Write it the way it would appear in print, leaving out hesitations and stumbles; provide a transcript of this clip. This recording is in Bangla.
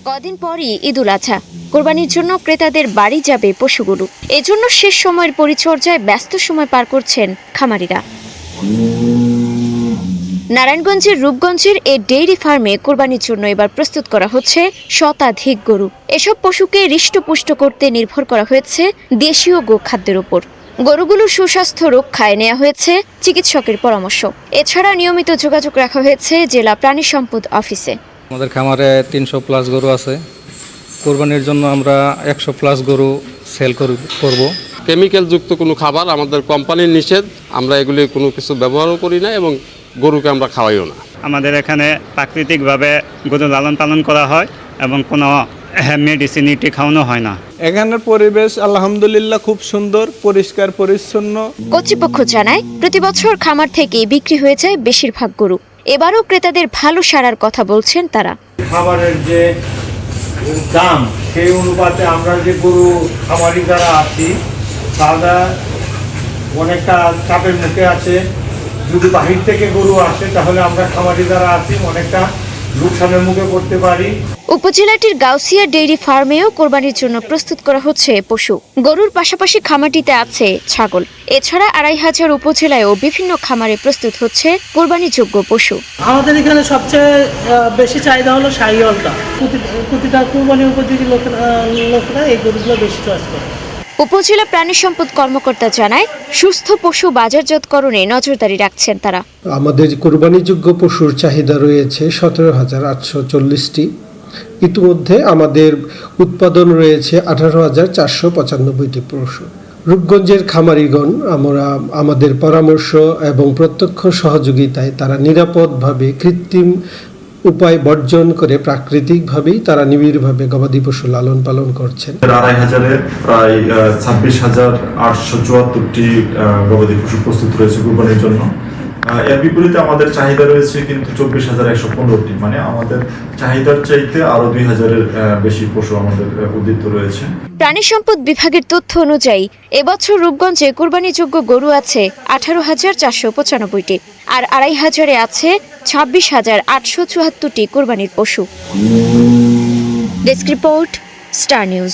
কদিন পরই ঈদুল আজহা। কোরবানির জন্য ক্রেতাদের বাড়ি যাবে পশুগুলো। এজন্য শেষ সময়ের পরিচর্যায় ব্যস্ত সময় পার করছেন খামারিরা। নারায়ণগঞ্জের রূপগঞ্জের এই ডেইরি ফার্মে কোরবানির জন্য এবার প্রস্তুত করা হচ্ছে শতাধিক গরু। এসব পশুকে হৃষ্টপুষ্ট করতে নির্ভর করা হয়েছে দেশীয় গোখাদ্যের উপর। গরুগুলোর সুস্বাস্থ্য রক্ষায় নেওয়া হয়েছে চিকিৎসকের পরামর্শ। এছাড়া নিয়মিত যোগাযোগ রাখা হয়েছে জেলা প্রাণী সম্পদ অফিসে। আমাদের খামারে 300+ গরু আছে। কোরবানির জন্য আমরা 100+ গরু সেল করব। কেমিক্যালযুক্ত কোনো খাবার আমাদের কোম্পানির নিষেধ, আমরা এগুলি কোনো কিছু ব্যবহারও করি না এবং গরুকে আমরা খাওয়াইও না। আমাদের এখানে প্রাকৃতিকভাবে গরু লালন পালন করা হয় এবং কোনো মেডিসিন খাওয়ানো হয় না। এখানের পরিবেশ আলহামদুলিল্লাহ খুব সুন্দর, পরিষ্কার পরিচ্ছন্ন। কর্তৃপক্ষ জানায় প্রতি বছর খামার থেকে বিক্রি হয়ে যায় বেশিরভাগ গরু। এবারও ক্রেতাদের ভালো সাড়ার কথা বলছেন তারা। খাবারের যে দাম সেই অনুপাতে আমরা যে গরু খামারি যারা আছি তারা অনেকটা চাপের মুখে আছে। যদি বাহির থেকে গরু আসে তাহলে আমরা খামারি যারা আছি অনেকটা লোকসানের মুখে পড়তে পারি। উপজেলাটির গাউসিয়া ডেইরি ফার্মেও কোরবানির জন্য প্রস্তুত করা হচ্ছে পশু। গরুর পাশাপাশি খামারটিতে আছে ছাগল। এছাড়া 2500 উপজেলায়ও বিভিন্ন খামারে প্রস্তুত হচ্ছে কোরবানিযোগ্য পশু। আমাদের এখানে সবচেয়ে বেশি চাহিদা হলো শাহিওয়ালটা। প্রতিটা কোরবানি উপযোগী লোকরা এই গরুগুলো বেশি চয়েস করে। উপজেলা প্রাণী সম্পদ কর্মকর্তা জানায় সুস্থ পশু বাজারজাতকরণে নজরদারি রাখছেন তারা। আমাদের কোরবানিযোগ্য পশুর চাহিদা রয়েছে 17,840টি। ইতিমধ্যে আমাদের উৎপাদন রয়েছে 18,495টি পশু। রূপগঞ্জের খামারিগণ আমরা আমাদের পরামর্শ এবং প্রত্যক্ষ সহযোগিতায় তারা নিরাপদভাবে কৃত্রিম উপায় বর্জন করে প্রাকৃতিকভাবেই তারা নিবিড়ভাবে গবাদি পশু লালন পালন করছেন। 2,500-এর প্রায় 26,874টি গবাদি পশু প্রস্তুত রয়েছে কোরবানির জন্য। এর বিপরীতে আমাদের চাহিদা রয়েছে কিন্তু 24,115টি, মানে আমাদের চাহিদার চাইতে আরো 2,000-এর বেশি পশু আমাদের উদ্বৃত্ত রয়েছে। প্রাণী সম্পদ বিভাগের তথ্য অনুযায়ী এবছর রূপগঞ্জে কোরবানিযোগ্য গরু আছে 18,495টি, আর 2,500-এ আছে 26,874টি কোরবানির পশু। Desk report, star news.